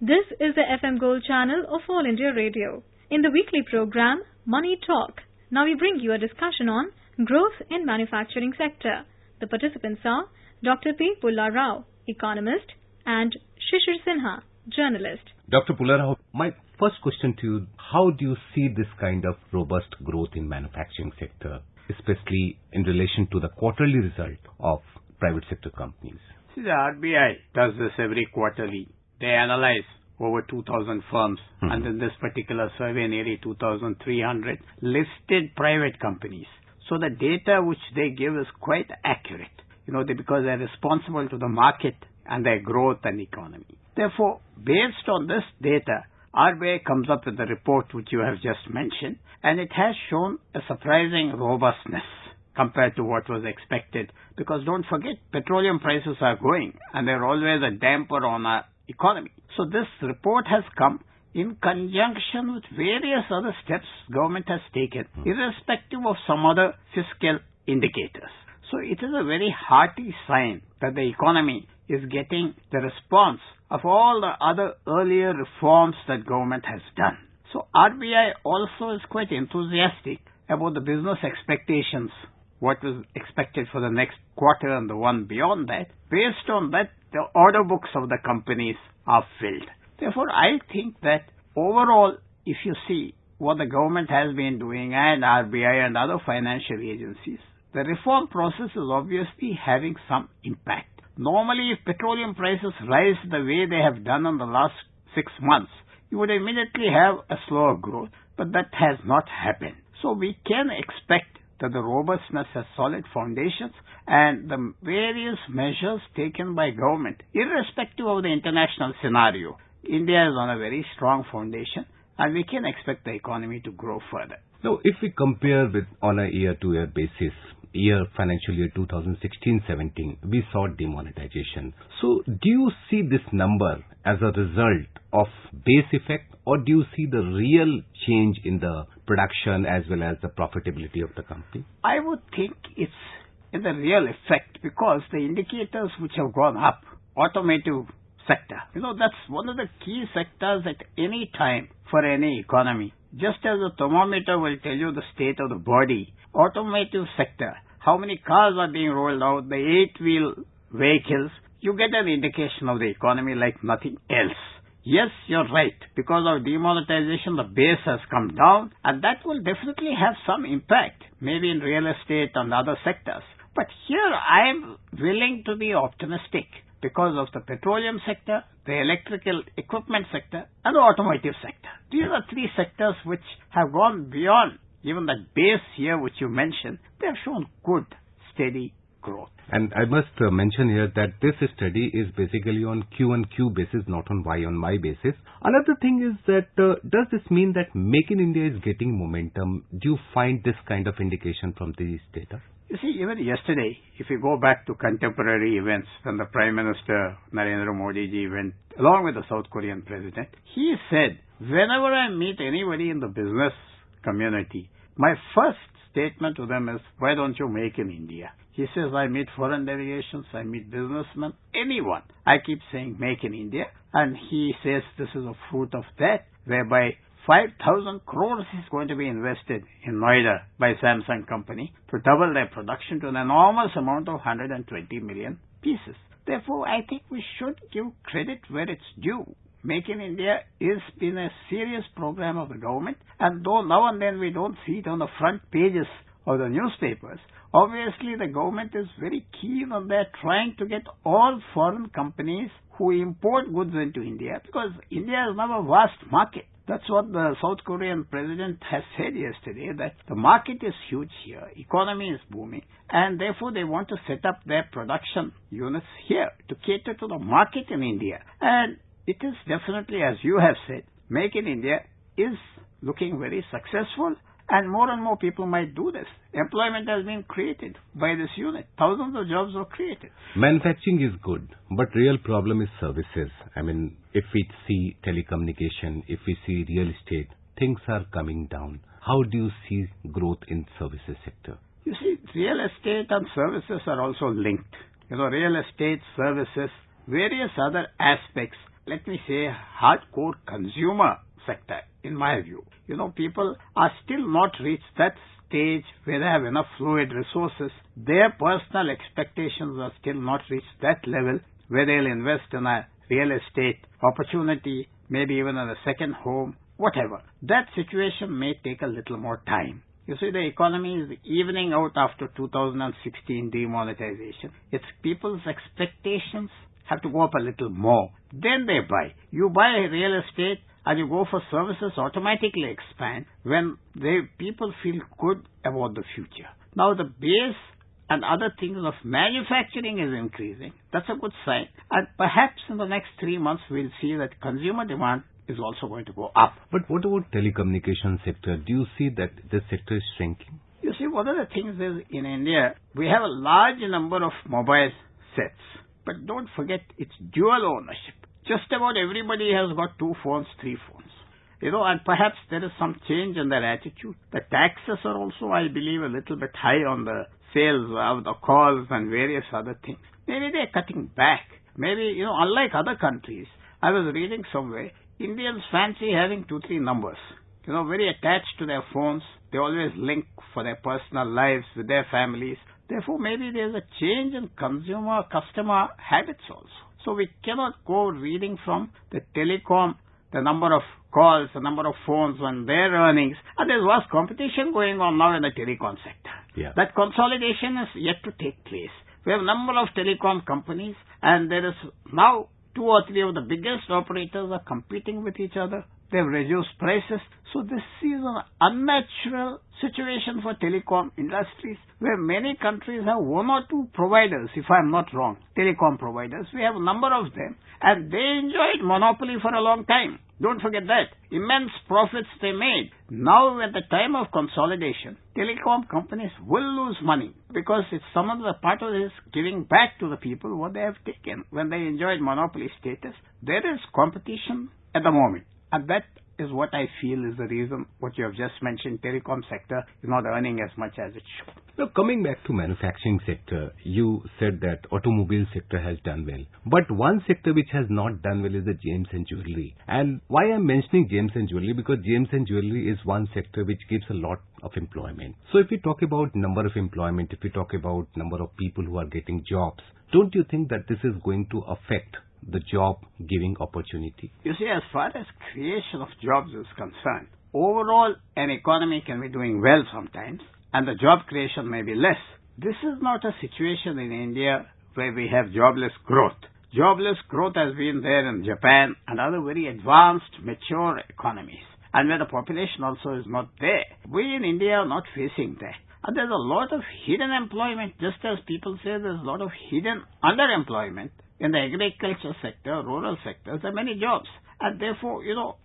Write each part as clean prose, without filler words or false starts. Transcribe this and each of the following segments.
This is the FM Gold channel of All India Radio. In the weekly program, Money Talk, now we bring you a discussion on growth in manufacturing sector. The participants are Dr. P. Pullarao, economist, and Shishir Sinha, journalist. Dr. Pullarao, my first question to you, how do you see this kind of robust growth in manufacturing sector, especially in relation to the quarterly result of private sector companies? See, the RBI does this every quarterly. They analyze over 2,000 firms, and in this particular survey, nearly 2,300 listed private companies. So the data which they give is quite accurate, because they're responsible to the market and their growth and economy. Therefore, based on this data, RBI comes up with the report which you have just mentioned, and it has shown a surprising robustness compared to what was expected. Because don't forget, petroleum prices are going, and they're always a damper on our economy. So this report has come in conjunction with various other steps government has taken, irrespective of some other fiscal indicators. So it is a very hearty sign that the economy is getting the response of all the other earlier reforms that government has done. So RBI also is quite enthusiastic about the business expectations, what was expected for the next quarter and the one beyond that. Based on that, the order books of the companies are filled. Therefore, I think that overall, if you see what the government has been doing and RBI and other financial agencies, the reform process is obviously having some impact. Normally, if petroleum prices rise the way they have done in the last 6 months, you would immediately have a slower growth, but that has not happened. So we can expect that the robustness has solid foundations, and the various measures taken by government, irrespective of the international scenario, India is on a very strong foundation, and we can expect the economy to grow further. Now, if we compare with on a year-to-year basis, financial year 2016-17, we saw demonetization. So, do you see this number as a result of base effect, or do you see the real change in the production as well as the profitability of the company? I would think it's in the real effect, because the indicators which have gone up, automotive sector, that's one of the key sectors at any time for any economy. Just as a thermometer will tell you the state of the body, automotive sector, how many cars are being rolled out, the 8-wheel vehicles, you get an indication of the economy like nothing else. Yes, you're right. Because of demonetization, the base has come down, and that will definitely have some impact, maybe in real estate and other sectors. But here I am willing to be optimistic because of the petroleum sector, the electrical equipment sector, and the automotive sector. These are 3 sectors which have gone beyond even that base here which you mentioned. They have shown good, steady growth. And I must mention here that this study is basically on Q-on-Q basis, not on Y-on-Y basis. Another thing is that does this mean that Make in India is getting momentum? Do you find this kind of indication from these data? You see, even yesterday, if you go back to contemporary events when the Prime Minister Narendra Modi ji went along with the South Korean President, he said, whenever I meet anybody in the business community, my first statement to them is, why don't you make in India? He says, I meet foreign delegations, I meet businessmen, anyone. I keep saying make in India, and he says this is a fruit of that, whereby 5,000 crores is going to be invested in Noida by Samsung company to double their production to an enormous amount of 120 million pieces. Therefore, I think we should give credit where it's due. Make in India has been a serious program of the government, and though now and then we don't see it on the front pages of the newspapers, obviously the government is very keen on that, trying to get all foreign companies who import goods into India, because India is now a vast market. That's what the South Korean president has said yesterday, that the market is huge here, economy is booming, and therefore they want to set up their production units here to cater to the market in India. And it is definitely, as you have said, Make in India is looking very successful, and more people might do this. Employment has been created by this unit. Thousands of jobs were created. Manufacturing is good, but real problem is services. I mean, if we see telecommunication, if we see real estate, things are coming down. How do you see growth in services sector? You see, real estate and services are also linked. Real estate, services, various other aspects let me say, hardcore consumer sector, in my view. People are still not reached that stage where they have enough fluid resources. Their personal expectations are still not reached that level where they'll invest in a real estate opportunity, maybe even in a second home, whatever. That situation may take a little more time. You see, the economy is evening out after 2016 demonetization. It's people's expectations have to go up a little more. Then they buy. You buy real estate and you go for services automatically expand when people feel good about the future. Now the base and other things of manufacturing is increasing. That's a good sign. And perhaps in the next 3 months we'll see that consumer demand is also going to go up. But what about telecommunication sector? Do you see that this sector is shrinking? You see, one of the things is in India, we have a large number of mobile sets. But don't forget, it's dual ownership. Just about everybody has got 2 phones, 3 phones. And perhaps there is some change in their attitude. The taxes are also, I believe, a little bit high on the sales of the calls and various other things. Maybe they're cutting back. Maybe, unlike other countries, I was reading somewhere, Indians fancy having 2, 3 numbers. Very attached to their phones. They always link for their personal lives with their families. Therefore, maybe there's a change in customer habits also. So we cannot go reading from the telecom, the number of calls, the number of phones and their earnings. And there was competition going on now in the telecom sector. Yeah. That consolidation is yet to take place. We have a number of telecom companies and there is now 2 or 3 of the biggest operators are competing with each other. They've reduced prices. So this is an unnatural situation for telecom industries where many countries have 1 or 2 providers, if I'm not wrong, telecom providers. We have a number of them and they enjoyed monopoly for a long time. Don't forget that. Immense profits they made. Now at the time of consolidation, telecom companies will lose money because it's some of the part of this giving back to the people what they have taken when they enjoyed monopoly status. There is competition at the moment. And that is what I feel is the reason what you have just mentioned, telecom sector is not earning as much as it should. Now, coming back to manufacturing sector, you said that automobile sector has done well. But one sector which has not done well is the gems and jewelry. And why I'm mentioning gems and jewelry? Because gems and jewelry is one sector which gives a lot of employment. So if we talk about number of employment, if we talk about number of people who are getting jobs, don't you think that this is going to affect the job giving opportunity? You see, as far as creation of jobs is concerned, overall an economy can be doing well sometimes and the job creation may be less. This is not a situation in India where we have jobless growth. Jobless growth has been there in Japan and other very advanced, mature economies, and where the population also is not there. We in India are not facing that. And there's a lot of hidden employment, just as people say there's a lot of hidden underemployment. In the agriculture sector, rural sectors, there are many jobs. And therefore,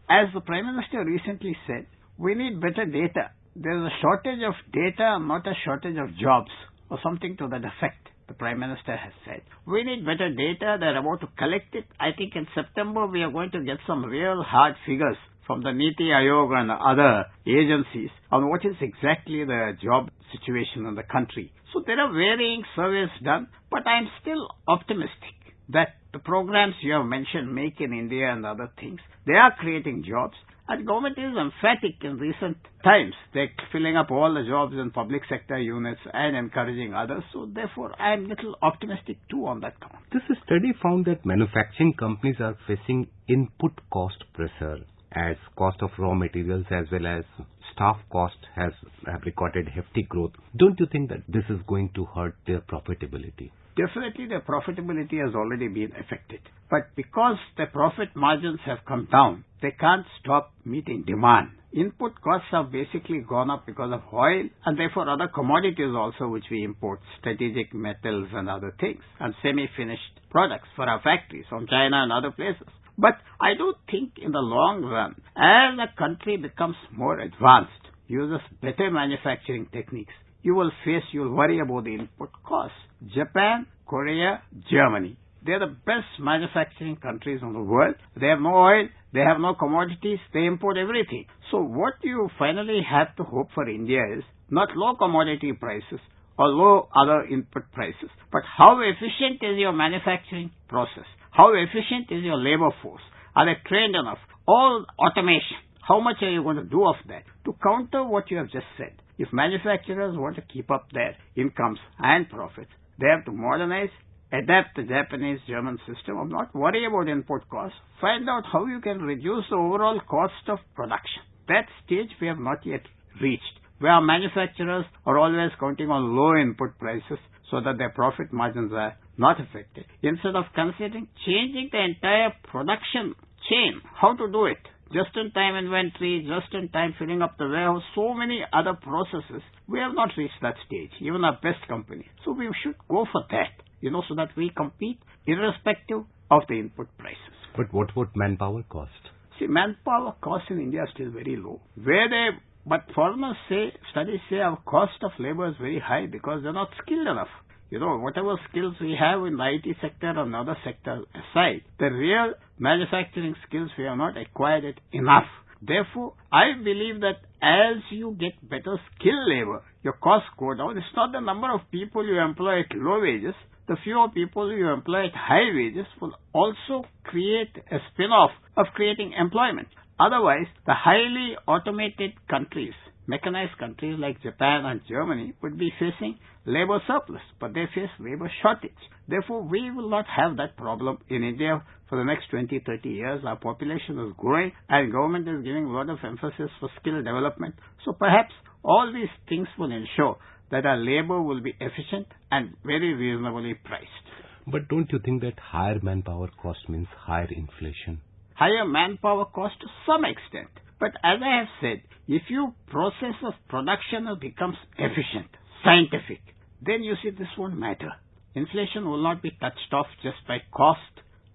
as the Prime Minister recently said, we need better data. There is a shortage of data, not a shortage of jobs, or something to that effect, the Prime Minister has said. We need better data. They're about to collect it. I think in September we are going to get some real hard figures from the Niti Aayog and other agencies on what is exactly the job situation in the country. So there are varying surveys done, but I'm still optimistic that the programs you have mentioned, Make in India and other things, they are creating jobs. And government is emphatic in recent times. They're filling up all the jobs in public sector units and encouraging others. So therefore, I am a little optimistic too on that count. This study found that manufacturing companies are facing input cost pressure as cost of raw materials as well as staff cost have recorded hefty growth. Don't you think that this is going to hurt their profitability? Definitely their profitability has already been affected. But because the profit margins have come down, they can't stop meeting demand. Input costs have basically gone up because of oil and therefore other commodities also which we import, strategic metals and other things, and semi-finished products for our factories from China and other places. But I do think in the long run, as a country becomes more advanced, uses better manufacturing techniques, you'll worry about the input costs. Japan, Korea, Germany, they're the best manufacturing countries in the world. They have no oil, they have no commodities, they import everything. So what you finally have to hope for India is not low commodity prices or low other input prices, but how efficient is your manufacturing process? How efficient is your labor force? Are they trained enough? All automation. How much are you going to do of that? To counter what you have just said, if manufacturers want to keep up their incomes and profits, they have to modernize, adapt the Japanese-German system of not worry about input costs, find out how you can reduce the overall cost of production. That stage we have not yet reached, where manufacturers are always counting on low input prices so that their profit margins are not affected. Instead of considering changing the entire production chain, how to do it? Just-in-time inventory, just-in-time filling up the warehouse, so many other processes. We have not reached that stage, even our best companies. So we should go for that, so that we compete irrespective of the input prices. But what about manpower cost? See, manpower costs in India are still very low. But foreigners studies say our cost of labor is very high because they're not skilled enough. Whatever skills we have in the IT sector and other sectors aside, the real manufacturing skills we have not acquired it enough. Therefore, I believe that as you get better skilled labor, your costs go down. It's not the number of people you employ at low wages. The fewer people you employ at high wages will also create a spin-off of creating employment. Otherwise, the highly automated countries, mechanized countries like Japan and Germany would be facing labor surplus, but they face labor shortage. Therefore, we will not have that problem in India for the next 20, 30 years. Our population is growing and government is giving a lot of emphasis for skill development. So perhaps all these things will ensure that our labor will be efficient and very reasonably priced. But don't you think that higher manpower cost means higher inflation? Higher manpower cost to some extent. But as I have said, if your process of production becomes efficient, scientific, then you see this won't matter. Inflation will not be touched off just by cost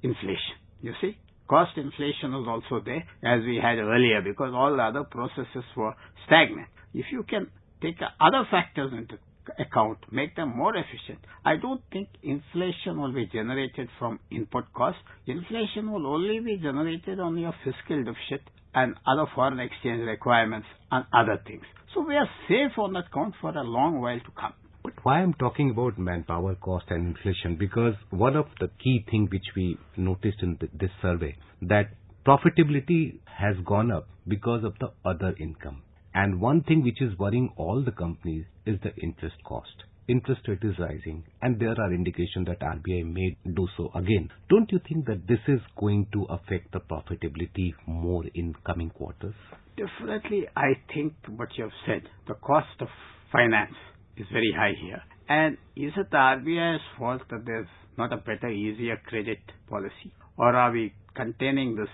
inflation. You see, cost inflation was also there as we had earlier because all the other processes were stagnant. If you can take other factors into account, make them more efficient, I don't think inflation will be generated from input costs. Inflation will only be generated on your fiscal deficit and other foreign exchange requirements and other things. So we are safe on that count for a long while to come. But why I'm talking about manpower cost and inflation? Because one of the key things which we noticed in this survey, that profitability has gone up because of the other income. And one thing which is worrying all the companies is the interest cost. Interest rate is rising and there are indications that RBI may do so again. Don't you think that this is going to affect the profitability more in coming quarters? Definitely, I think what you have said, the cost of finance is very high here. And is it the RBI's fault that there's not a better, easier credit policy? Or are we containing the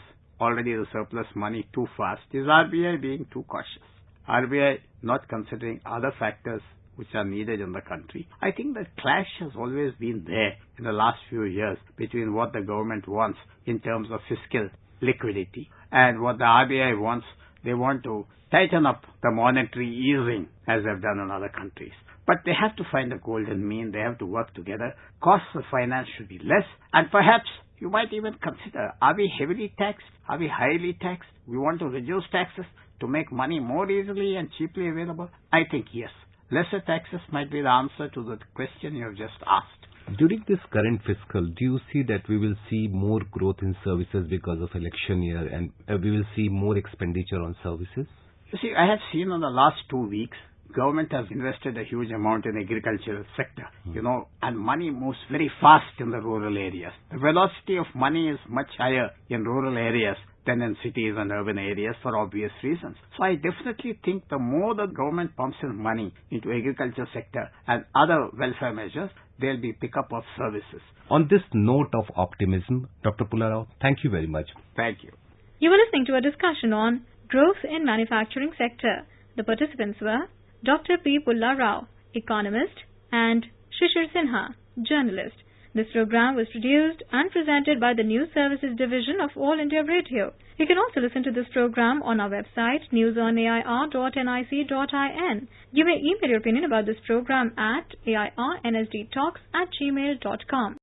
surplus money too fast? Is RBI being too cautious? RBI not considering other factors which are needed in the country? I think the clash has always been there in the last few years between what the government wants in terms of fiscal liquidity and what the RBI wants. They want to tighten up the monetary easing as they've done in other countries. But they have to find a golden mean. They have to work together. Costs of finance should be less. And perhaps you might even consider, are we heavily taxed? Are we highly taxed? We want to reduce taxes to make money more easily and cheaply available? I think yes. Lesser taxes might be the answer to the question you have just asked. During this current fiscal, do you see that we will see more growth in services because of election year and we will see more expenditure on services? You see, I have seen in the last 2 weeks, government has invested a huge amount in agricultural sector, and money moves very fast in the rural areas. The velocity of money is much higher in rural areas than in cities and urban areas for obvious reasons. So I definitely think the more the government pumps in money into agriculture sector and other welfare measures, there will be pickup of services. On this note of optimism, Dr. Pullarao, thank you very much. Thank you. You were listening to a discussion on growth in manufacturing sector. The participants were Dr. P. Pullarao, economist, and Shishir Sinha, journalist. This program was produced and presented by the News Services Division of All India Radio. You can also listen to this program on our website, newsonair.nic.in. You may email your opinion about this program at airnsdtalks@gmail.com.